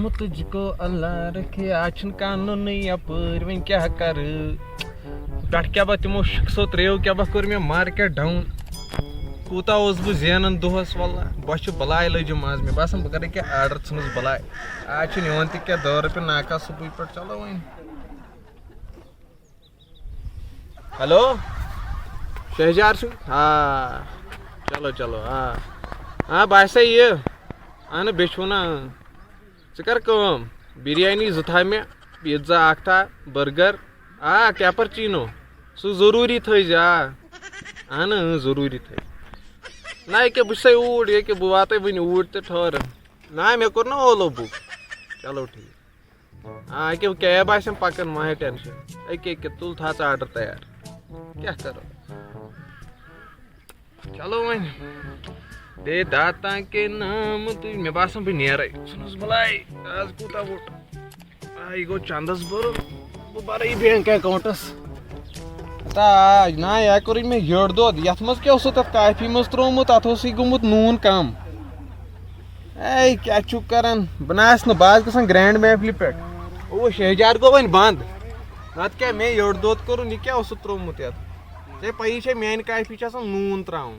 نام تجھ کو اللہ رکھے آج چھُنہٕ قانوٗنٕے یپٲرۍ وۄنۍ کیٛاہ کرٕ پٮ۪ٹھٕ کیٛاہ با تِمو شِکسو ترٛیو کیٛاہ با کوٚر مےٚ مارکیٹ ڈاوُن کوٗتاہ اوسُس بہٕ زینان دۄہس واللہ بۄچھِ بلاے لٔجِم آز مےٚ باسان بہٕ کرٕ کینٛہہ آرڈر ژھٕنُس بلاے آز چھُ نِوان تہِ کینٛہہ 10 رۄپیہِ ناکا صُبحٕے پٮ۪ٹھ چلو وۄنۍ ہیلو شہجار چھُ چلو چلو بہٕ آسے یہِ اہن بیٚیہِ چھُ ونان ژٕ کر کٲم بِریانی 2 تھاو مےٚ پیٖزا 1 تھاو بٔرگر کیپرچیٖنو سُہ ضروٗری تھٲیزِ اہن ضروٗری تھٲے نہ ییٚکیٛاہ بہٕ چھُسے اوٗرۍ ییٚکیٛاہ بہٕ واتَے وٕنہِ اوٗرۍ تہٕ ٹھٔہر نہ مےٚ کوٚر نا اولو بُک چلو ٹھیٖک ییٚکیٛاہ کیب آسٮ۪م پکان مہ ہے ٹٮ۪نشن ییٚکیٛاہ تُل تھاو ژٕ آرڈر تیار کیٛاہ کرو چلو وۄنۍ دے داتا کے نام تُہۍ مےٚ باسان بہٕ نیرے ژھٕنُس بلاے آز کوٗتاہ ووٚٹ یہِ گوٚو چندس بوٚرُن بہٕ بَرٕ یہِ بینک اکاونٹس نہ یا کوٚرُے مےٚ یٔڈ دۄد یتھ منٛز کیٛاہ اوسُو تتھ کافی منٛز ترٛوومُت تتھ اوسُے گوٚمُت نوٗن کم کیٛاہ چھُکھ کران بہٕ نہ آسہٕ نہٕ بہٕ آسہٕ گژھان گرینڈ محفلہِ پٮ۪ٹھ شہجار گوٚو وۄنۍ بنٛد نتہٕ کیٛاہ مےٚ یٔڈ دۄد کوٚرُن یہِ کیٛاہ اوسُتھ ترٛوومُت یتھ ژےٚ پیی چھے میانہِ کافی چھِ آسان نوٗن ترٛاوُن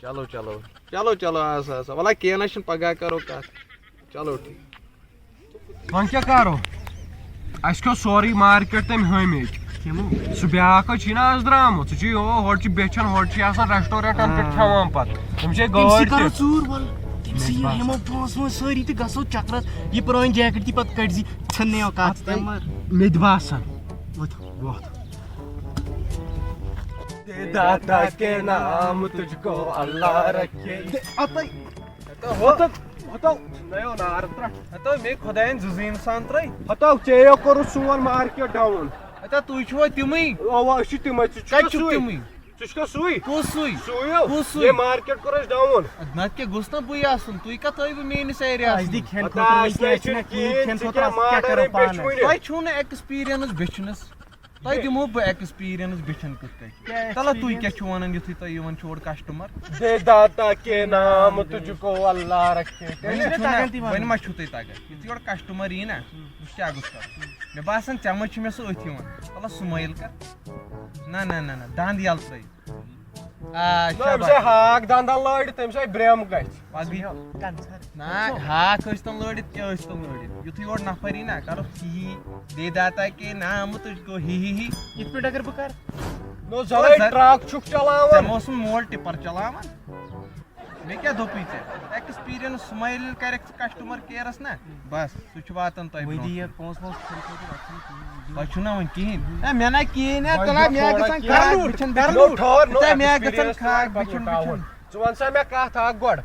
چلو چلو چلو چلو آسا وَلہ کینٛہہ نہ چھُنہٕ پگاہ کرو کتھ چلو ٹھیٖک وۄنۍ کیٛاہ کرو اَسہِ کھیوٚو سورُے مارکیٹ تٔمۍ ہٲمِتۍ سُہ بیاکھ حظ چھی نا آز درٛامُت سُہ چھُ ہورٕ چھُ بیچھان ہورٕ چھِ آسان ریسٹورنٹن پٮ۪ٹھ کھٮ۪وان پتہٕ تٔمِس چھے گٲڑۍ سٲری تہِ گژھو چکرس یہِ پرٲنۍ جیکٹ تہِ پتہٕ کٔڑزِ ژھننیو کتھ مےٚ تہِ باسان داتا کے نام تجھ کو اللہ رکھے مے خۄداین 2 اِنسان ترٛٲے ہتو ژےٚ کوٚرُتھ سون مارکیٹ ڈاوُن تُہۍ چھُوا تِمٕے أسۍ چھِ تِمے ژٕ چھُکھ تِمٕے ژٕ چھُکھا سُے کُس سُے یے مارکیٹ کوٚر اَسہِ ڈاوُن نتہٕ کیٛاہ گوٚژھ نا بٕے آسُن تُہۍ کتھ تھٲیوٕ میٲنِس ایریاہس تۄہہِ چھُو نہٕ ایٚکٕسپیٖرینس بیچھنس تۄہہِ دِمو بہٕ ایٚکٕسپیٖرینس بیچھن کِتھ کٔنۍ تلہ تُہۍ کیٛاہ چھِو ونان یُتھُے تۄہہِ یِوان چھُ اورٕ کسٹمر داتا کے نام تجھ کو اللہ رکھے وۄنۍ ما چھُو تۄہہِ تگان یُتھُے یورٕ کسٹمر یی نا وٕچھ کیٛاہ گوٚژھ کرُن مےٚ باسان ژےٚ منٛز چھُ مےٚ سُہ أتھۍ یِوان تلہ سُمایل کر نہ دند یلہٕ ترٛٲیِتھ ہاکھ دنٛدن لٲڑِتھ تٔمِس آیہِ برٛیم گژھِ نہ ہاکھ ٲسۍتن لٲڑِتھ کیٛاہ ٲسۍتن لٲڑِتھ یُتھُے یورٕ نفر یی نا کرو ہی دے داتا کے نام تُجھ کو ہی یِتھ پٲٹھۍ اگر بہٕ کرٕ ٹرک چھُکھ چلاوان ژےٚ ما اوسُن مول ٹِپر چلاوان مےٚ کیٛاہ دوٚپُے ژےٚ ایٚکٕسپیٖرینس سُمایل ییٚلہِ کرٮ۪کھ ژٕ کسٹمر کیرس نا بس سُہ چھُ واتان تۄہہِ تۄہہِ چھُو نا وۄنۍ کِہینۍ مےٚ نا کِہینۍ ژٕ وَن سا مےٚ کتھ اکھ گۄڈٕ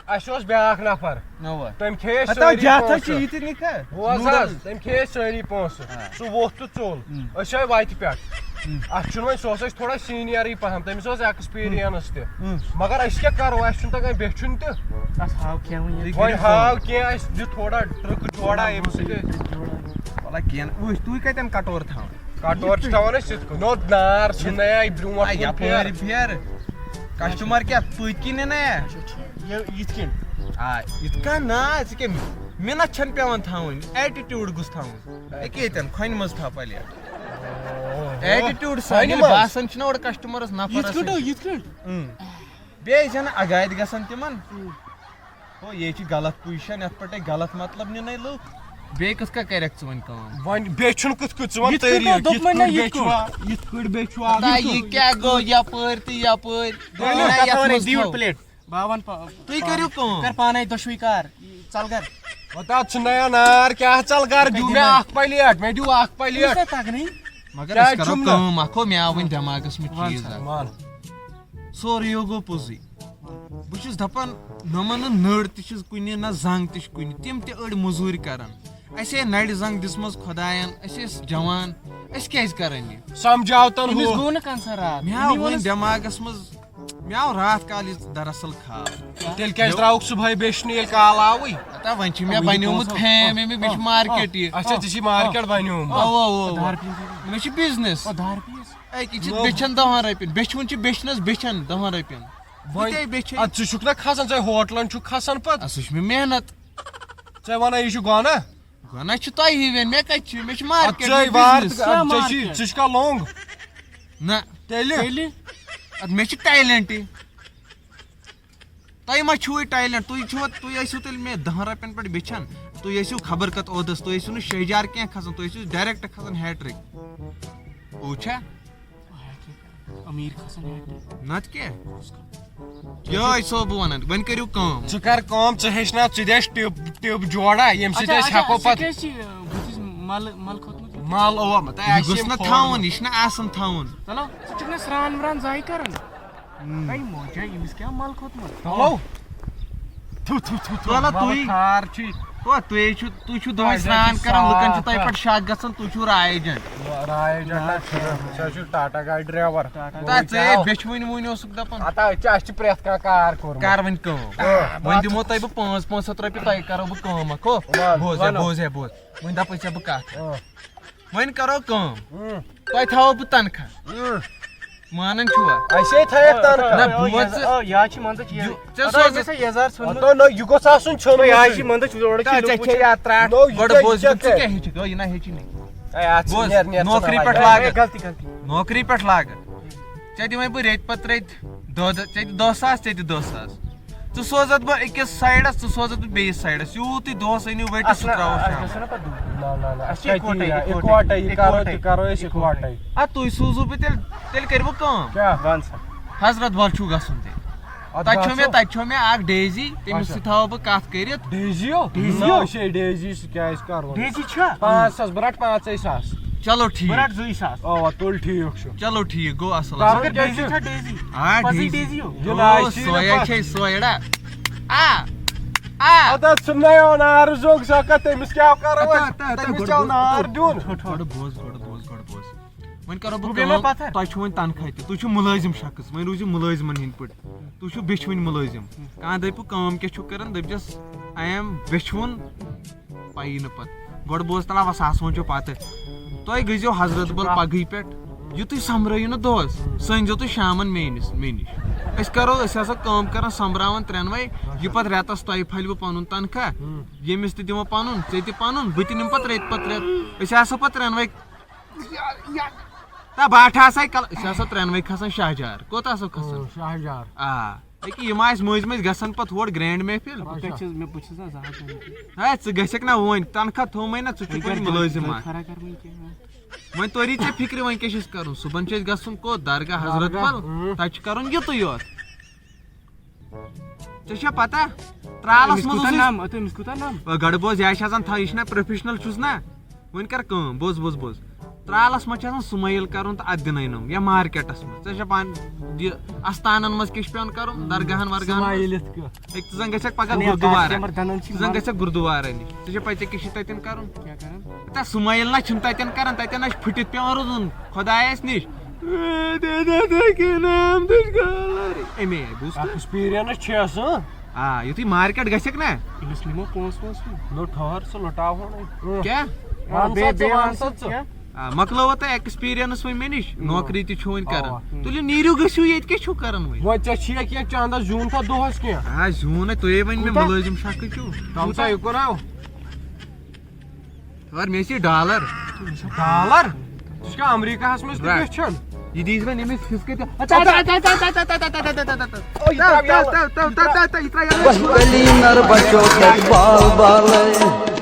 اَسہِ اوس بیاکھ نفر تٔمۍ کھیٚیے تٔمۍ کھیٚیے سٲری پونٛسہٕ سُہ ووٚتھ تہٕ ژوٚل أسۍ آے وتہِ پٮ۪ٹھ اَتھ چھُنہٕ وۄنۍ سُہ اوس اَسہِ تھوڑا سیٖنیرٕے پہم تٔمِس ٲس ایٚکٕسپیٖرینس تہِ مگر أسۍ کیٛاہ کرو اَسہِ چھُنہٕ تگان بیچھُن تہِ وۄنۍ ہاو کینٛہہ اَسہِ دِ تھوڑا ٹرٕکہٕ جوڑا ییٚمہِ سۭتۍ کینٛہہ تُہۍ کتٮ۪ن کٹور تھاوان کٹور چھِ تھاوان أسۍ یِتھ کٔنۍ نار ژھٕننے برونٛٹھ یپٲرۍ پھیرٕ کسٹمر کیٛاہ پٔتۍ کِنۍ نہ یِتھ کٔنۍ یِتھ کٔنۍ نا ژٕ کیٛاہ مِنت چھنہٕ پیٚوان تھاوٕنۍ ایٹِٹیوٗڈ گوٚژھ تھاوُن ییٚکیٛاہ ییٚتٮ۪ن کھۄنہِ منٛز تھاو پلیٹ ایٹِٹیوٗڈ باسان چھُنہ اورٕ کسٹمرس نفر بیٚیہِ چھنہٕ اگادِ گژھان تِمن ہو یے چھِ غلط پُزِشن یتھ پٮ۪ٹھ غلط مطلب نِنَے لُکھ بیٚیہِ کِتھ کٔنۍ کرٮ۪کھ ژٕ وۄنۍ کٲم وۄنۍ بیچھُن کِتھ کٔنۍ ژٕ وَن طریٖقہٕ یِتھ کٔنۍ بیچھوا یہِ کیٛاہ گوٚو یپٲرۍ تہٕ یپٲرۍ پلیٹ باون تُہۍ کٔرِو کٲم کر پانے دۄشوٕے کار ژل گر ژھٕنیا نار کیٛاہ ژل گر دیو مےٚ اکھ پلیٹ مےٚ دیو اکھ پلیٹ تگنٕے مگر أسۍ کرو کٲم اکھ مےٚ آو وۄنۍ دٮ۪ماغس منٛز چیٖز اکھ سورُے گوٚو پوٚزُے بہٕ چھُس دپان نۄمن نہٕ نٔر تہِ چھِ کُنہِ نہ زنٛگ تہِ چھِ کُنہِ تِم تہِ أڑۍ موٚزوٗرۍ کران اَسے نرِ زنٛگ دِژمٕژ خۄداین أسۍ ٲسۍ جوان أسۍ کیٛازِ کران یہِ سمجھاوتن گوٚو نہٕ کنسر راتھ مےٚ آو وۄنۍ دٮ۪ماغس منٛز مےٚ آو راتھ کالہِ دراصل خاب تیٚلہِ کیٛازِ درٛاوُکھ صُبحٲے بیچھنہِ ییٚلہِ کال آوٕے وۄنۍ چھُ مےٚ بنیومُت فیم امیُک مےٚ چھُ مارکیٹ یہِ اچھا ژےٚ چھی مارکیٹ بنیومُت مےٚ چھُ بِزنس أکِس چھِ بیچھان 10 رۄپین بیچھوُن چھُ بیچھنس بیچھان 10 رۄپین ژٕ چھُکھ نا کھسان ژےٚ ہوٹلن چھُکھ کھسان پتہٕ سُہ چھُ مےٚ محنت ژےٚ وَنان یہِ چھُ گۄنا گۄنا چھُ تۄہی وۄنۍ مےٚ کَتہِ چھُ مےٚ چھُ مارکیٹ ژےٚ وار ژٕ چھُکھ کا لونٛگ نہ تیٚلہِ اَدٕ مےٚ چھُ ٹیلنٹٕے تۄہہِ ما چھُو یہِ ٹیلنٹ تُہۍ ٲسِو تیٚلہِ مےٚ 10 رۄپیَن پٮ۪ٹھ بیچھان تُہۍ ٲسِو خبر کَتھ عہدَس تُہۍ ٲسِو نہٕ شہجار کینٛہہ کھسان تُہۍ ٲسِو ڈایریکٹ کھسان ہیٹرِک پوٗچھا امیر کھسان ہے نتہٕ کیٛاہ یہے چھُسو بہٕ وَنان وۄنۍ کٔرِو کٲم ژٕ کر کٲم ژٕ ہیٚچھناو ژٕ دِ اَسہِ ٹِپ جوڑا ییٚمہِ سۭتۍ أسۍ ہٮ۪کو پَتہٕ مل کھوٚتمُت مال یہِ گوٚژھ نہ تھاوُن یہِ چھُنہ آسان تھاوُن چلو ژٕ چھُکھ نہ سرٛان ورٛان زایہِ کران اے موجا أمِس کیٛاہ مل کھوٚتمُت چلو تُہۍ چھِو دۄہے سرٛان کران لُکن چھُ تۄہہِ پٮ۪ٹھ شک گژھان تُہۍ چھِو راے ایجنٹ راے ژٕ چھُکھ ٹاٹا گاڑِ ڈرایور ژےٚ بیچھوٕنۍ وٕنۍ اوسُکھ دپان اَسہِ چھُ پرٛٮ۪تھ کانٛہہ کار کوٚرمُت کر وۄنۍ کٲم وۄنۍ دِمو تۄہہِ بہٕ 500 رۄپیہِ تۄہہِ کرو بہٕ کٲم اکھ ہو بوز وۄنۍ دپے ژےٚ بہٕ کتھ وۄنۍ کرو کٲم تۄہہِ تھاوو بہٕ تنخواہ مانان چھُوا اَسے تھایکھ تنخواہ نہ بوز یا چھِ منٛزٕ ژےٚ سوز یزار ژھٕنمُت یہِ گوٚژھ آسُن ژھیوٚنمُت یا چھِ منٛزٕ یورٕ ژےٚ چھے یاد ترٛاٹھ گۄڈٕ بوز ژٕ کیٛاہ ہیٚچھِکھ یہِ نہ ہیٚچھی نہٕ بوز نوکری پٮ۪ٹھ لاگہٕ غلطی نوکری پٮ۪ٹھ لاگہٕ ژےٚ دِمے بہٕ ریٚتۍ پتہٕ ریٚتۍ ژےٚ دِ 10 ساس ژےٚ دِ 10 ساس ژٕ سوزتھ بہٕ أکِس سایڈس ژٕ سوزتھ بہٕ بیٚیِس سایڈس یوٗت تُہۍ دۄہس أنِو ؤٹِتھ سُہ ترٛاوو اِکوٹے اَدٕ تُہۍ سوٗزو بہٕ تیٚلہِ کٔرِو کٲم حضرت بل چھُو گژھُن تیٚلہِ تَتہِ چھو مےٚ اکھ ڈیزی تٔمِس سۭتۍ تھاوو بہٕ کتھ کٔرِتھ ڈیزی سُہ کیٛازِ کرو ڈیزی چھا 5,000 بہٕ رٹہٕ 5,000 چلو ٹھیٖک بہٕ رٹہٕ 2,000 اوا تُل ٹھیٖک چھُ چلو ٹھیٖک گوٚو اصل مگر ڈیزی چھا ڈیزی آ پزی ڈیزی ہو سویا چھے سویڑا ژھٕننایو نار زوٚگ سکت تٔمِس کیٛاہ کرو تٔمِس چھُ نار دیُن گۄڈٕ بوز وۄنۍ کرو بہٕ کٲم تۄہہِ چھُو وۄنۍ تنخواہ تہِ تُہۍ چھِو مُلٲزِم شخص وۄنۍ روٗزِو مُلٲزمن ہٕنٛدۍ پٲٹھۍ تُہۍ چھِو بیچھوٕنۍ مُلٲزِم کانٛہہ دٔپِو کٲم کیٛاہ چھُو کران دٔپۍزٮ۪س آی ایم بیچھوُن پَیی نہٕ پتہٕ گۄڈٕ بوز تلا سا سونٛچو پتہٕ تۄہہِ گٔژھۍزیو حضرت بل پگہٕے پٮ۪ٹھ یہِ تُہۍ سۄمبرٲیِو نہٕ دۄہس سُہ أنۍزیو تُہۍ شامن مے نِش أسۍ ہسا کٲم کران سۄمبراوان ترٛٮ۪نوے یہِ پتہٕ رٮ۪تس تۄہہِ پھلہِ بہٕ پنُن تنخواہ ییٚمِس تہِ دِمو پنُن ژےٚ تہِ پنُن بہٕ تہِ نِمہٕ پتہٕ رٮ۪تہٕ أسۍ آسو پتہٕ ترٛٮ۪نوے باٹھ آسے أسۍ آسو ترٛٮ۪نوے کھسان شہجار کوٚت آسو کھسان شہجار آ أکیاہ یِم آسہِ مٔنٛزۍ مٔنٛزۍ گژھان پتہٕ ہور گرینڈ محفِل ہے ژٕ گژھکھ نہ وۄنۍ تنخواہ تھومے نہ ژٕ چھُکھ وۄنۍ مُلٲزِم اکھ وۄنۍ توری ژےٚ فِکرِ وۄنۍ کیٛاہ چھُس کرُن صُبحن چھُ اَسہِ گژھُن کوٚت درگاہ حضرت بل تتہِ چھُ کرُن یِتُے یوت ژےٚ چھا پتہ ترالس منٛز گۄڈٕ بوز یہِ چھِ آسان یہِ چھُنہ پروفیشنل چھُس نہ وۄنۍ کر کٲم بوز ترالس منٛز چھُ آسان سُمایل کرُن تہٕ اتھ دِنٲینم یا مارکیٹس منٛز ژےٚ چھا پانہٕ یہِ استانن منٛز کیٛاہ چھُ پیٚوان کرُن درگاہن ورگاہن ژٕ زن گژھکھ پگہہ گُردُوارا ژٕ زن گژھکھ گُردُوارا نِش ژےٚ چھا پاے ژےٚ کیٛاہ چھُ تتٮ۪ن کرُن تہ سُمایل نہ چھُنہٕ تتٮ۪ن کران تتٮ۪ن نہ چھُ پھٕٹِتھ پیٚوان روزُن خۄدایس نِش امی آیہِ بوٗزتھٕ ایکسپیٖرینس چھس آ یُتھُے مارکیٹ گژھکھ نا کیٛاہ مۄکلٲوا تۄہہِ ایکسپیٖرینس وۄنۍ مےٚ نِش نوکری تہِ چھُو وۄنۍ کران تُلِو نیٖرِو گٔژھِو ییٚتہِ کیٛاہ چھُو کران وۄنۍ ژےٚ چھِیا کینٛہہ چندس زیُن تتھ دۄہس کینٛہہ آ زیوٗن ہے تُہۍ وۄنۍ مےٚ مُلٲزِم شکٕل چھُو یہِ کوٚراو خبر مےٚ چھِ ڈالر ژٕ چھُکھا امریکاہس منٛز تہِ گژھان یہِ دیٖزِ وۄنۍ أمِس فِسکہٕ بال بالے